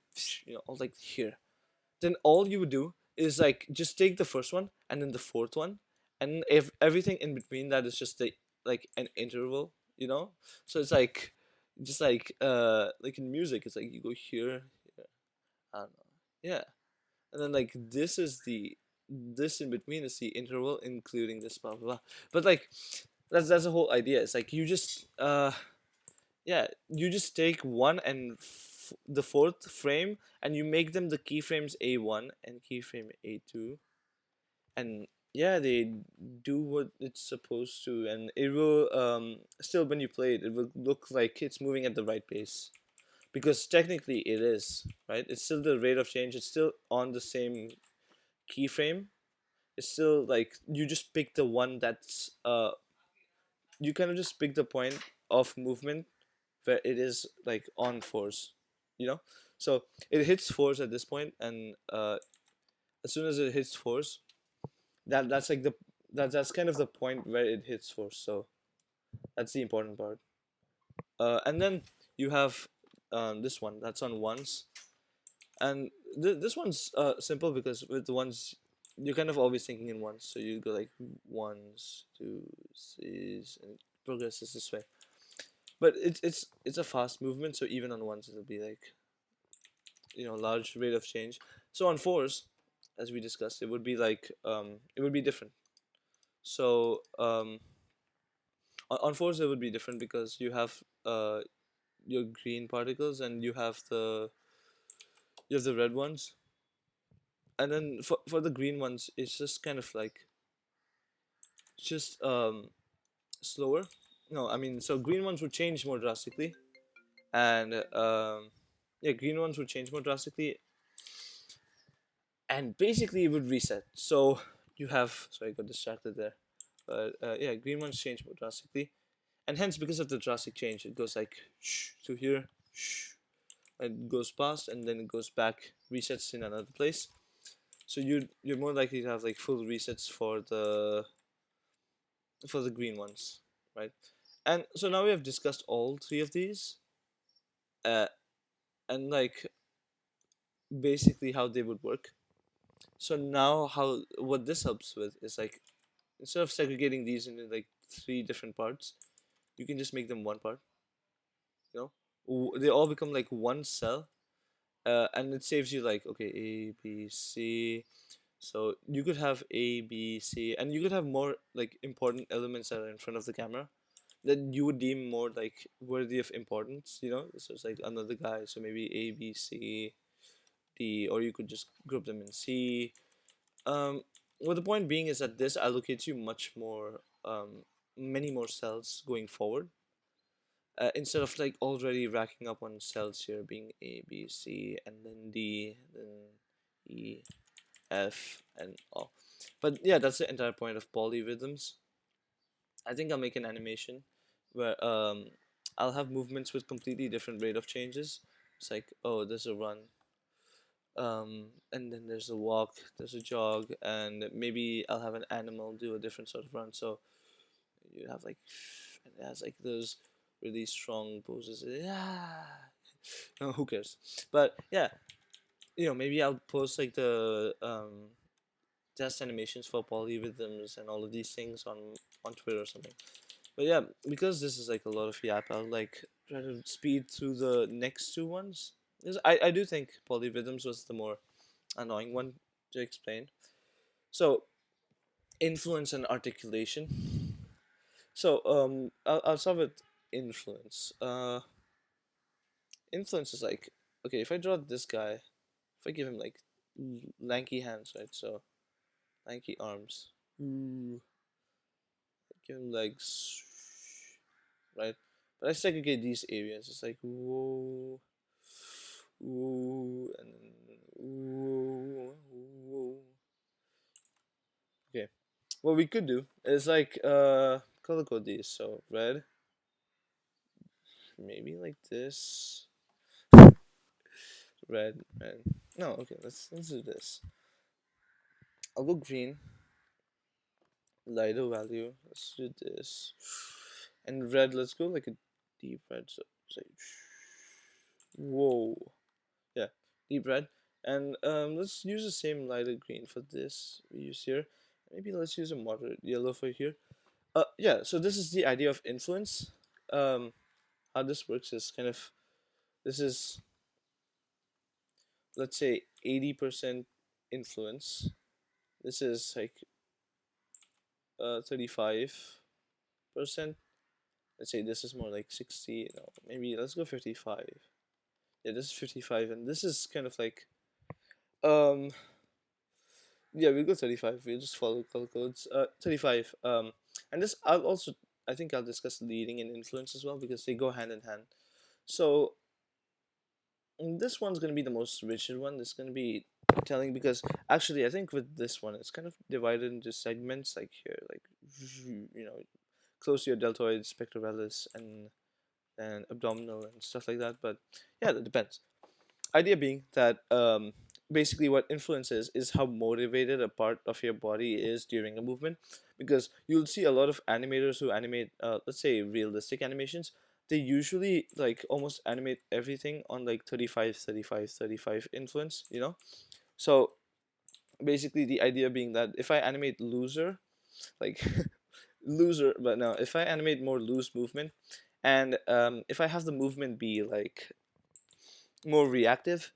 all like here. Then all you would do is like just take the first one and then the fourth one, and if everything in between that is just like an interval, so it's like just like in music it's like you go here, I don't know, yeah, and then like this in between is the interval including this blah blah blah. But like that's the whole idea. It's like you just yeah, you just take one and the fourth frame and you make them the keyframes A1 and keyframe A2, and yeah, they do what it's supposed to, and it will still when you play it it will look like it's moving at the right pace, because technically it is, right? It's still the rate of change, it's still on the same keyframe. It's still like you just pick the one that's you kind of just pick the point of movement where it is like on force, you know. So it hits force at this point, and as soon as it hits force, that's like that's kind of the point where it hits force. So that's the important part. And then you have this one that's on ones, and this one's simple because with the ones you're kind of always thinking in ones, so you go like ones, two, threes, and it progresses this way. But it's a fast movement, so even on ones it'll be like large rate of change. So on fours, as we discussed, it would be like it would be different. So on fours it would be different because you have your green particles and you have the red ones, and then for the green ones it's just kind of like just slower. No, I mean, so green ones would change more drastically, and yeah, green ones would change more drastically, and basically it would reset. So you have, sorry, I got distracted there, but yeah, green ones change more drastically, and hence because of the drastic change, it goes like to here, it goes past, and then it goes back, resets in another place. So you're more likely to have like full resets for the green ones, right? And so now we have discussed all three of these, uh, and like basically how they would work. So now how what this helps with is like instead of segregating these into like three different parts, you can just make them one part. You they all become like one cell, and it saves you like okay A B C. So you could have A B C, and you could have more like important elements that are in front of the camera that you would deem more like worthy of importance. So it's like another guy. So maybe A B C D, or you could just group them in C. Well, the point being is that this allocates you much more, many more cells going forward, instead of like already racking up on cells here being A, B, C, and then D, then E, F, and O. But yeah, that's the entire point of polyrhythms. I think I'll make an animation where I'll have movements with completely different rate of changes. It's like, oh, there's a run, and then there's a walk, there's a jog, and maybe I'll have an animal do a different sort of run. So you have like, and it has like those really strong poses. Yeah, no, who cares? But yeah, maybe I'll post like the test animations for polyrhythms and all of these things on Twitter or something. But yeah, because this is like a lot of yap, I'll like try to speed through the next two ones. I do think polyrhythms was the more annoying one to explain. So influence and articulation. So I'll start with influence. Influence is like, okay, if I draw this guy, if I give him like lanky hands, right? So lanky arms. Ooh, give him legs, right? But I segregate these areas. It's like whoa, ooh, and then ooh, ooh. Okay. What we could do is like color code these. So red, maybe like this. Red, red. No, okay. Let's do this. I'll go green, lighter value. Let's do this. And red. Let's go like a deep red. So say, whoa, yeah, deep red. And let's use the same lighter green for this we use here. Maybe let's use a moderate yellow for here. Yeah. So this is the idea of influence. Um, how this works is kind of this is, let's say, 80% influence. This is like 35%. Let's say this is more like 60. No, maybe let's go 55. Yeah, this is 55, and this is kind of like um yeah, we'll go 35. We'll just follow color codes. 35. And this I'll also, I think I'll discuss leading and influence as well because they go hand in hand. So this one's gonna be the most rigid one. This is gonna be telling because actually I think with this one it's kind of divided into segments like here, like you know, close to your deltoid, pectoralis, and abdominal and stuff like that. But yeah, that depends. Idea being that basically what influence is how motivated a part of your body is during a movement, because you'll see a lot of animators who animate let's say realistic animations. They usually like almost animate everything on like 35, 35, 35 influence, you know. So basically the idea being that if I animate looser, like loser, but no, if I animate more loose movement, and if I have the movement be like more reactive,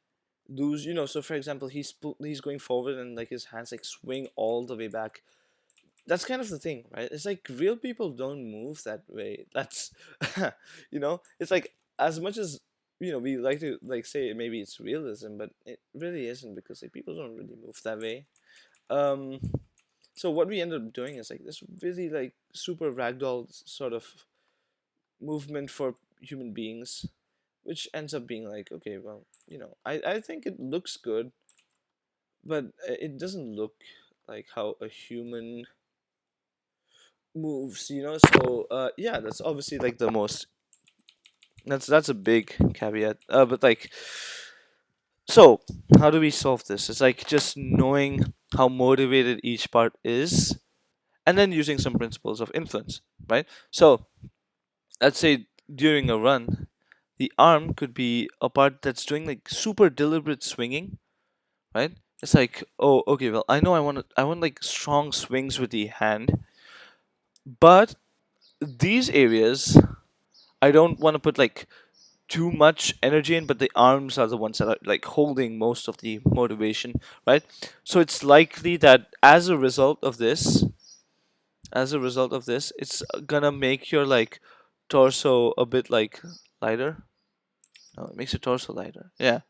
lose, you know. So for example, he's going forward and like his hands like swing all the way back. That's kind of the thing, right? It's like real people don't move that way. That's you know, it's like as much as we like to like say maybe it's realism, but it really isn't because like people don't really move that way. um so what we end up doing is like this really like super ragdoll sort of movement for human beings, which ends up being like, okay, well, I think it looks good, but it doesn't look like how a human moves, so yeah, that's obviously like the most, that's a big caveat, but like, so how do we solve this? It's like just knowing how motivated each part is and then using some principles of influence, right? So let's say during a run, the arm could be a part that's doing like super deliberate swinging, right? It's like, oh, okay, well, I know I want like strong swings with the hand, but these areas I don't want to put like too much energy in, but the arms are the ones that are like holding most of the motivation, right? So it's likely that as a result of this, it's gonna make your like torso a bit like lighter. No, it makes your torso lighter. Yeah,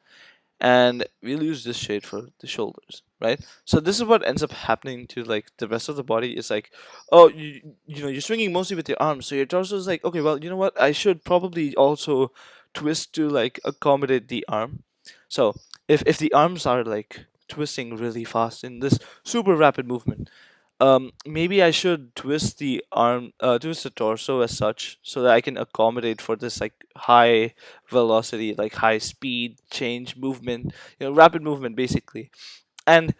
and we'll use this shade for the shoulders, right? So this is what ends up happening to like the rest of the body. Is like, oh, you're swinging mostly with your arms, so your torso is like, okay, well, you know what, I should probably also twist to like accommodate the arm. So if the arms are like twisting really fast in this super rapid movement, maybe I should twist the torso as such so that I can accommodate for this like high velocity, like high speed change movement, rapid movement basically. And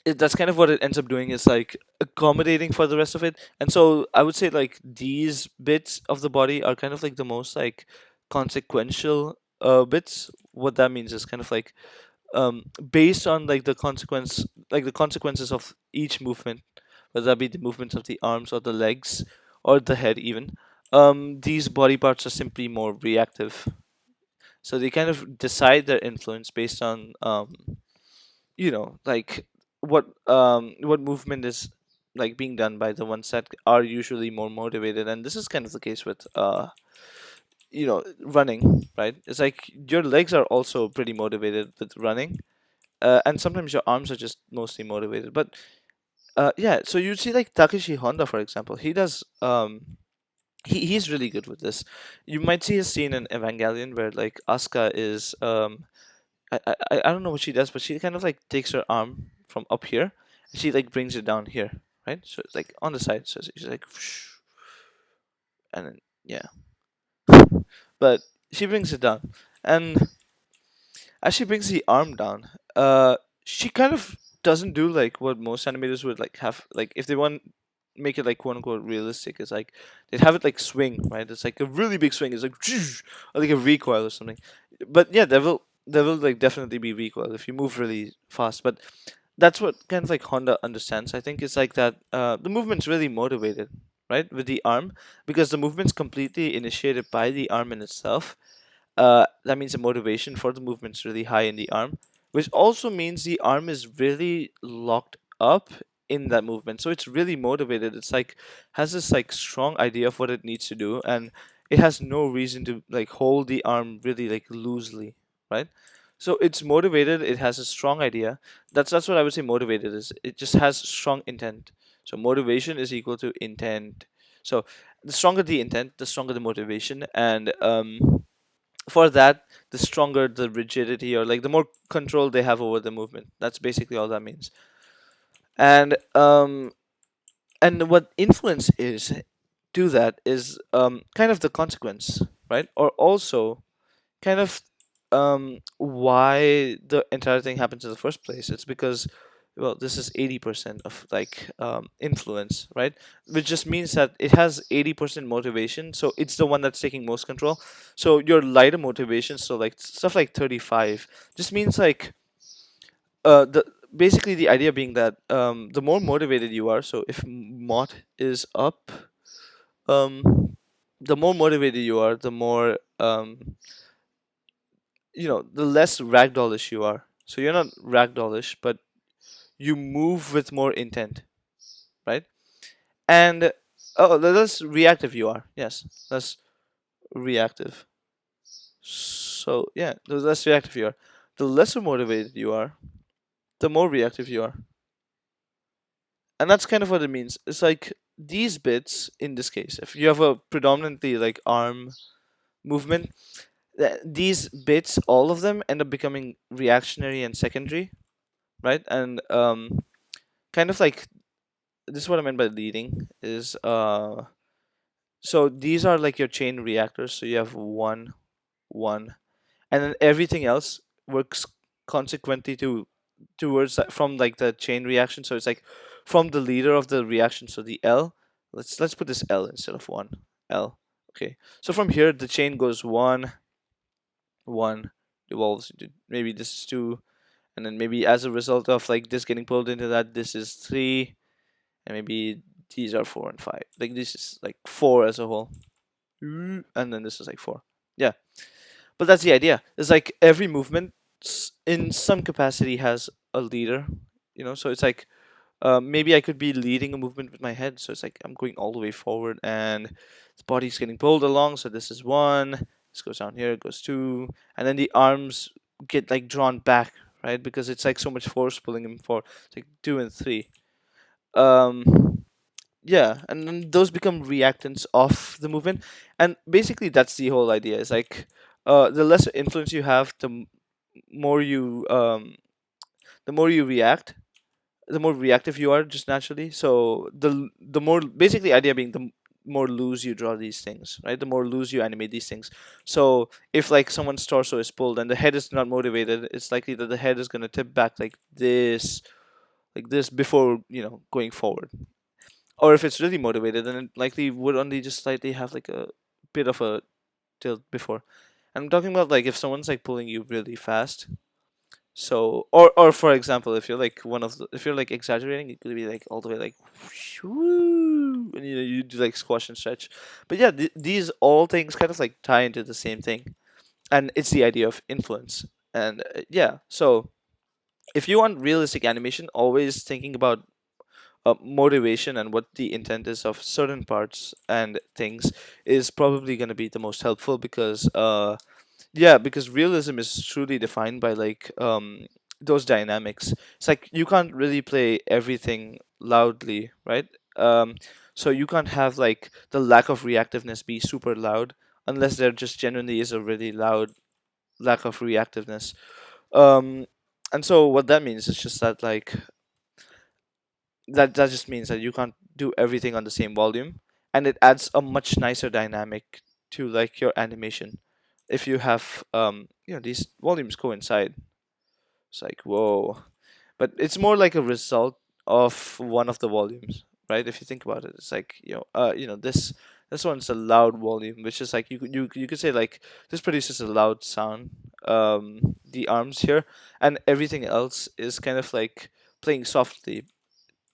that's kind of what it ends up doing, is like accommodating for the rest of it. And so I would say like these bits of the body are kind of like the most like consequential bits. What that means is kind of like, based on like the consequences of each movement, whether that be the movements of the arms or the legs or the head even, these body parts are simply more reactive. So they kind of decide their influence based on like what movement is like being done by the ones that are usually more motivated. And this is kind of the case with running, right? It's like your legs are also pretty motivated with running, and sometimes your arms are just mostly motivated. But yeah, so you see like Takeshi Honda, for example, he does. he's really good with this. You might see a scene in Evangelion where like Asuka is I don't know what she does, but she kind of like takes her arm from up here and she like brings it down here, right? So it's like on the side. So she's like, and then yeah, but she brings it down, and as she brings the arm down, she kind of doesn't do like what most animators would like have, like if they want make it like quote unquote realistic. It's like they'd have it like swing, right? It's like a really big swing. It's like or like a recoil or something. But yeah, there will like definitely be recoil if you move really fast. But that's what kind of like Honda understands. I think it's like that. The movement's really motivated, right, with the arm, because the movement's completely initiated by the arm in itself. That means the motivation for the movement's really high in the arm, which also means the arm is really locked up in that movement. So it's really motivated. It's like has this like strong idea of what it needs to do, and it has no reason to like hold the arm really like loosely, right? So it's motivated. It has a strong idea. That's what I would say. Motivated is it just has strong intent. So motivation is equal to intent. So the stronger the intent, the stronger the motivation, and for that, the stronger the rigidity, or like the more control they have over the movement. That's basically all that means. And what influence is to that is kind of the consequence, right? Or also kind of why the entire thing happens in the first place. It's because, well, this is 80% of like influence, right? Which just means that it has 80% motivation, so it's the one that's taking most control. So your lighter motivation, so like stuff like 35, just means like the basically the idea being that the more motivated you are, so if mod is up, um the more motivated you are, the more the less ragdollish you are. So you're not ragdollish, but you move with more intent, right? And oh, the less reactive you are. Yes, less reactive. So yeah, the less reactive you are, the lesser motivated you are, the more reactive you are. And that's kind of what it means. It's like these bits in this case, if you have a predominantly like arm movement, these bits, all of them end up becoming reactionary and secondary, right? And kind of like this is what I meant by leading is so these are like your chain reactors. So you have one, one, and then everything else works consequently towards from like the chain reaction. So it's like from the leader of the reaction. So the L. Let's put this L instead of one. L. Okay. So from here the chain goes one, one, evolves into maybe this is two, and then maybe as a result of like this getting pulled into that, this is three, and maybe these are four and five. Like this is like four as a whole, and then this is like four. Yeah, but that's the idea. It's like every movement in some capacity has a leader. So it's like maybe I could be leading a movement with my head. So it's like I'm going all the way forward, and the body's getting pulled along. So this is one. This goes down here. It goes two, and then the arms get like drawn back, right? Because it's like so much force pulling him forward. It's like two and three. Um, yeah, and then those become reactants of the movement, and basically that's the whole idea. Is like the less influence you have, more you the more you react, the more reactive you are just naturally. So the more basically idea being the more loose you draw these things, right? The more loose you animate these things. So if like someone's torso is pulled and the head is not motivated, it's likely that the head is going to tip back like this before going forward. Or if it's really motivated, then it likely would only just slightly have like a bit of a tilt before. And I'm talking about like if someone's like pulling you really fast. So or for example, if you're like if you're like exaggerating, it could be like all the way like whoo, and you do like squash and stretch. But yeah, these all things kind of like tie into the same thing, and it's the idea of influence. And yeah, so if you want realistic animation, always thinking about motivation and what the intent is of certain parts and things is probably going to be the most helpful, because yeah, because realism is truly defined by like those dynamics. It's like you can't really play everything loudly, right? So you can't have like the lack of reactiveness be super loud unless there just genuinely is a really loud lack of reactiveness. Um, and so what that means is just that like that just means that you can't do everything on the same volume, and it adds a much nicer dynamic to like your animation if you have these volumes coincide. It's like whoa, but it's more like a result of one of the volumes, right? If you think about it, it's like this one's a loud volume, which is like you could say like this produces a loud sound, the arms here, and everything else is kind of like playing softly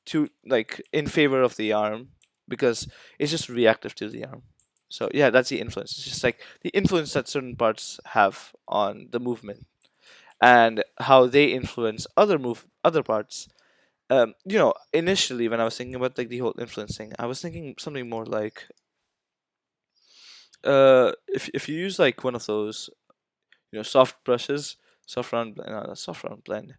to like in favor of the arm because it's just reactive to the arm. So yeah, that's the influence. It's just like the influence that certain parts have on the movement and how they influence other parts. Initially when I was thinking about like the whole influence thing, I was thinking something more like if you use like one of those soft brushes, soft round blend.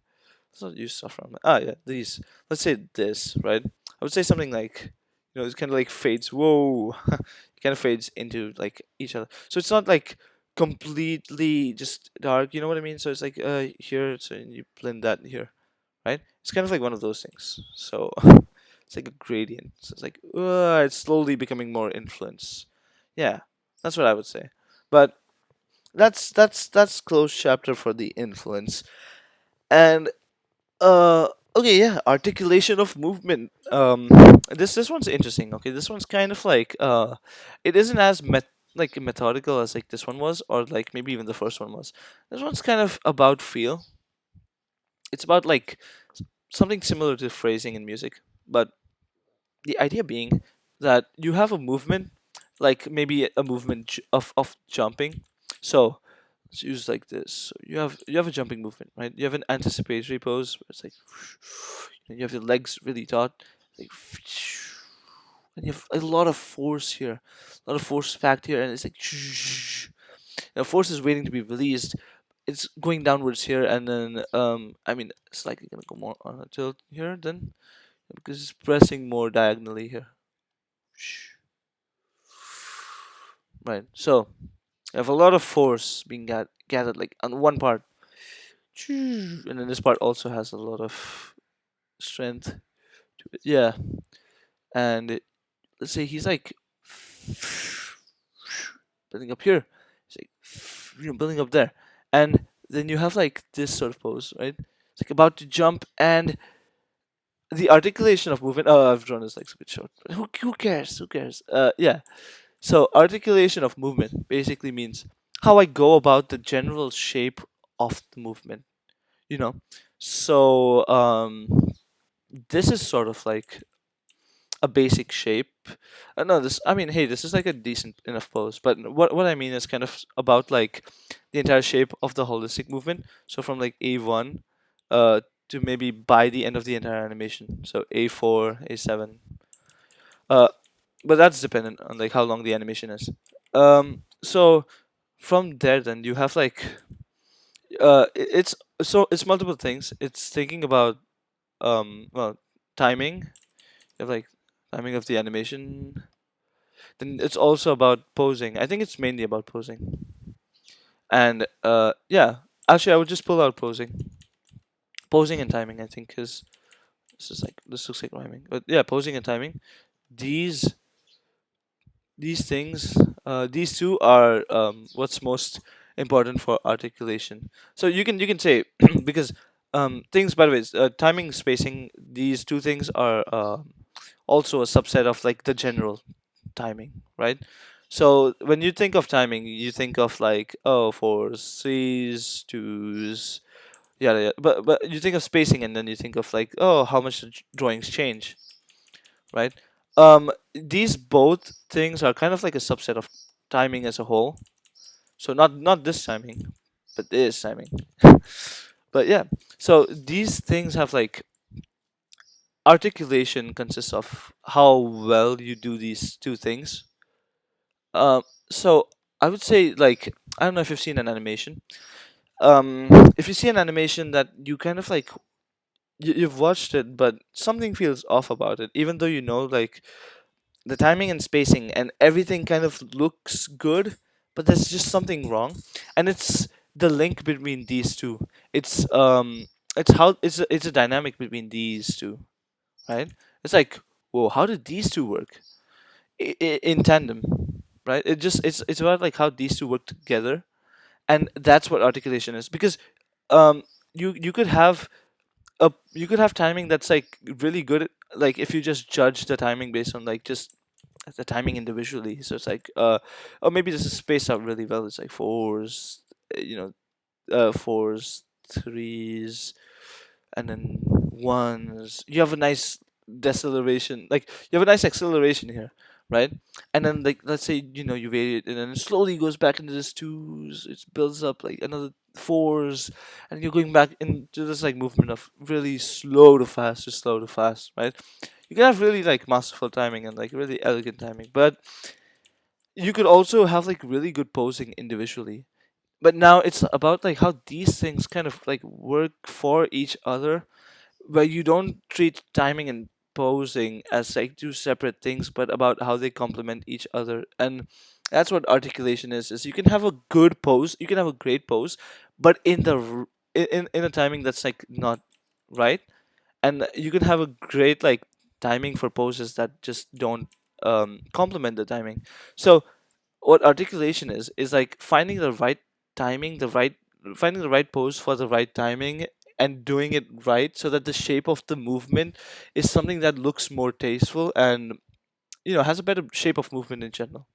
Let's not use soft round. Ah, yeah, these. Let's say this, right? I would say something like, it kind of like fades. Whoa, it kind of fades into like each other. So it's not like completely just dark. You know what I mean? So it's like here, so you blend that here, right? It's kind of like one of those things. So it's like a gradient. So it's like it's slowly becoming more influence. Yeah, that's what I would say. But that's closed chapter for the influence. And okay, yeah, articulation of movement. This one's interesting. Okay, this one's kind of like it isn't as like methodical as like this one was, or like maybe even the first one was. This one's kind of about feel. It's about like something similar to phrasing in music, but the idea being that you have a movement, like maybe a movement of jumping. So let's use like this. So you have a jumping movement, right? You have an anticipatory pose where it's like, and you have your legs really taut, like, and you have a lot of force here, a lot of force packed here, and it's like, force is waiting to be released. It's going downwards here, and then I mean, it's likely gonna go more on a tilt here then because it's pressing more diagonally here. Right. So you have a lot of force being gathered like on one part, and then this part also has a lot of strength to it. Yeah, and let's say he's like building up here, he's like building up there, and then you have like this sort of pose, right? It's like about to jump, and the articulation of movement. Oh, I've drawn this like a bit short. But who cares? Who cares? Yeah. So articulation of movement basically means how I go about the general shape of the movement. You know, so this is sort of like a basic shape. No, this I mean, hey, this is like a decent enough pose. But what I mean is kind of about like the entire shape of the holistic movement. So from like A1, to maybe by the end of the entire animation. So A4, A7. Uh, but that's dependent on like how long the animation is. So from there, then you have like it's multiple things. It's thinking about well timing. You have like timing of the animation. Then it's also about posing. I think it's mainly about posing. And yeah, actually, I would just pull out posing and timing. I think because this looks like rhyming, but yeah, posing and timing. These these things, these two are what's most important for articulation. So you can say because things by the way, timing, spacing, these two things are also a subset of like the general timing, right? So when you think of timing, you think of like fours, threes, twos, yeah. But you think of spacing, and then you think of like how much the drawings change, right? These both things are kind of like a subset of timing as a whole. So not this timing, but this timing. But yeah, so these things have like articulation consists of how well you do these two things. Um, so I would say like I don't know if you've seen an animation. If you see an animation that you kind of like you've watched it, but something feels off about it, even though you know like the timing and spacing and everything kind of looks good, but there's just something wrong, and it's the link between these two. It's how it's a dynamic between these two, right? It's like, whoa, how did these two work in tandem, right? It's about like how these two work together, and that's what articulation is. Because um you could have you could have timing that's like really good, like if you just judge the timing based on like just the timing individually. So it's like or maybe this is spaced out really well. It's like fours, you know, fours, threes, and then ones. You have a nice deceleration, like you have a nice acceleration here, right? And then like let's say you vary it, and then it slowly goes back into this twos. It builds up like another fours, and you're going back into this like movement of really slow to fast, to slow to fast, right? You can have really like masterful timing and like really elegant timing, but you could also have like really good posing individually. But now it's about like how these things kind of like work for each other, where you don't treat timing and posing as like two separate things, but about how they complement each other. And that's what articulation is you can have a good pose, you can have a great pose, but in the in a timing that's like not right. And you can have a great like timing for poses that just don't complement the timing. So what articulation is like finding the right timing, finding the right pose for the right timing, and doing it right so that the shape of the movement is something that looks more tasteful and has a better shape of movement in general.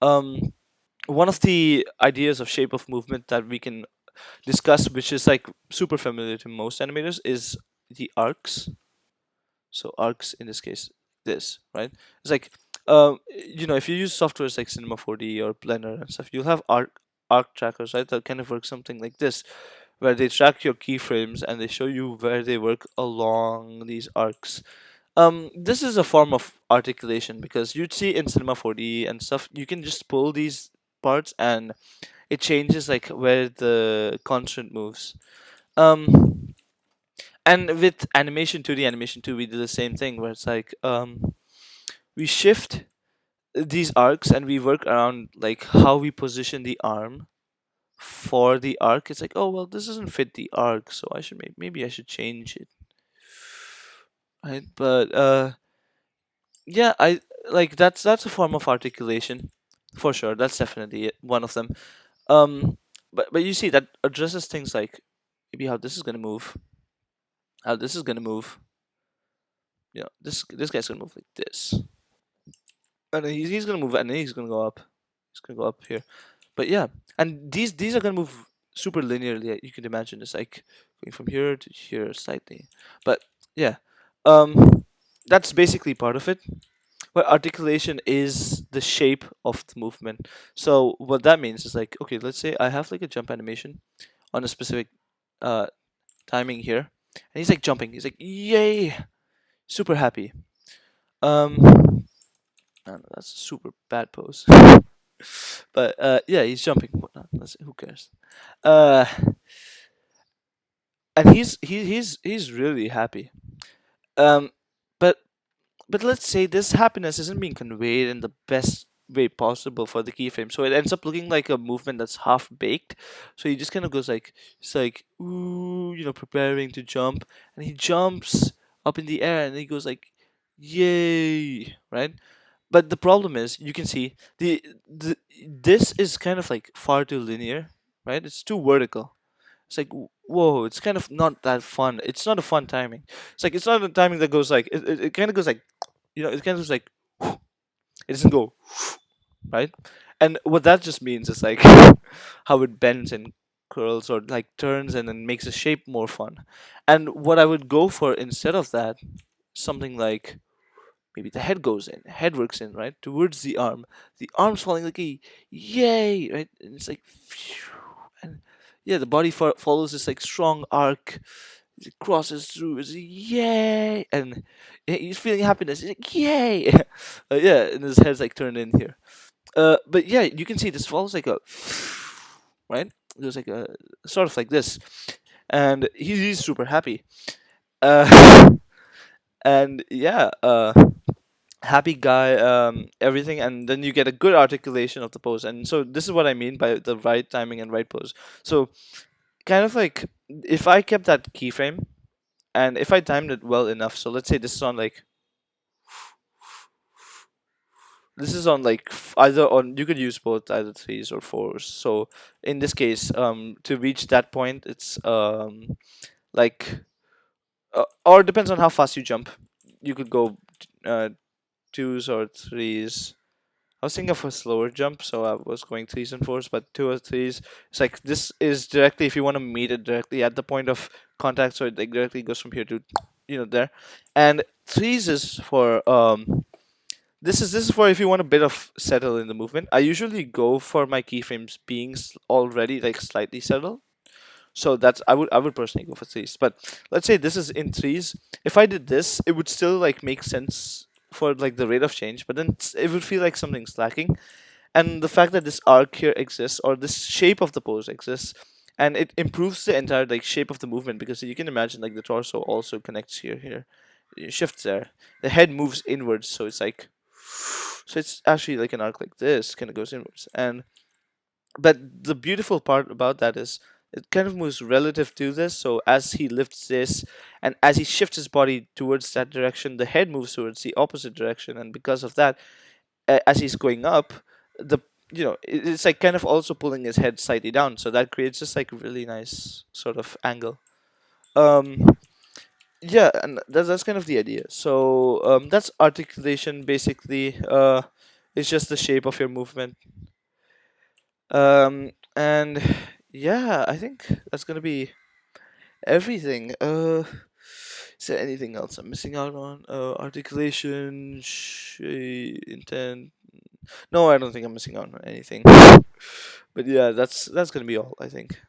um One of the ideas of shape of movement that we can discuss, which is like super familiar to most animators, is the arcs. So arcs in this case, this, right? It's like if you use softwares like Cinema 4D or Blender and stuff, you'll have arc trackers, right? That kind of work something like this, where they track your keyframes and they show you where they work along these arcs. This is a form of articulation, because you'd see in Cinema 4D and stuff, you can just pull these parts and it changes like where the constant moves. um and with animation 2D, animation 2, we do the same thing, where it's like we shift these arcs and we work around like how we position the arm for the arc. It's like, oh well, this doesn't fit the arc, so I should maybe I should change it, right? But yeah, I like that's a form of articulation for sure. That's definitely one of them. But you see that addresses things like maybe how this is gonna move, how this is gonna move. This guy's gonna move like this, and then he's gonna move, and then he's gonna go up. He's gonna go up here. But yeah, and these are gonna move super linearly. You can imagine it's like going from here to here slightly. But yeah, um, that's basically part of it. But articulation is the shape of the movement. So what that means is like, okay, let's say I have like a jump animation on a specific uh timing here, and he's like jumping. He's like, yay, super happy. I don't know, that's a super bad pose. But yeah, he's jumping. Whatnot. Who cares? Uh, and he's really happy. Um, but but let's say this happiness isn't being conveyed in the best way possible for the keyframe, so it ends up looking like a movement that's half baked. So he just kind of goes like, it's like, ooh, preparing to jump, and he jumps up in the air, and he goes like, yay, right? But the problem is, you can see the this is kind of like far too linear, right? It's too vertical. It's like, whoa, it's kind of not that fun. It's not a fun timing. It's like, it's not a timing that goes like, it kind of goes like, it kind of goes like, it doesn't go, right? And what that just means is like how it bends and curls or like turns and then makes the shape more fun. And what I would go for instead of that, something like maybe the head goes in, head works in, right, towards the arm's falling like a yay, right? And it's like phew, and yeah, the body follows this like strong arc. It crosses through, it's a yay, and he's feeling happiness. He's like yay. Yeah, and his head's like turned in here. But yeah, you can see this follows like a right. There's like a sort of like this, and he's super happy. Uh, and yeah, happy guy, everything, and then you get a good articulation of the pose. And so this is what I mean by the right timing and right pose. So kind of like if I kept that keyframe and if I timed it well enough, so let's say this is on like either on, you could use both, either threes or fours. So in this case, to reach that point, it's like or it depends on how fast you jump. You could go uh, twos or threes. I was thinking of a slower jump, so I was going threes and fours, but two or threes. It's like this is directly if you want to meet it directly at the point of contact, so it like directly goes from here to, there. And threes is for this is for if you want a bit of settle in the movement. I usually go for my keyframes being already like slightly settled. So that's I would personally go for threes. But let's say this is in threes. If I did this, it would still like make sense for like the rate of change, but then it would feel like something's lacking. And the fact that this arc here exists, or this shape of the pose exists, and it improves the entire like shape of the movement, because you can imagine like the torso also connects here, it shifts there, the head moves inwards, so it's actually like an arc like this kind of goes inwards. And but the beautiful part about that is it kind of moves relative to this. So as he lifts this and as he shifts his body towards that direction, the head moves towards the opposite direction, and because of that, as he's going up, the it's like kind of also pulling his head slightly down, so that creates just like a really nice sort of angle. um yeah, and that's kind of the idea. So that's articulation basically. It's just the shape of your movement. And yeah, I think that's gonna be everything. Is there anything else I'm missing out on? Articulation, intent. No, I don't think I'm missing out on anything. But yeah, that's gonna be all, I think.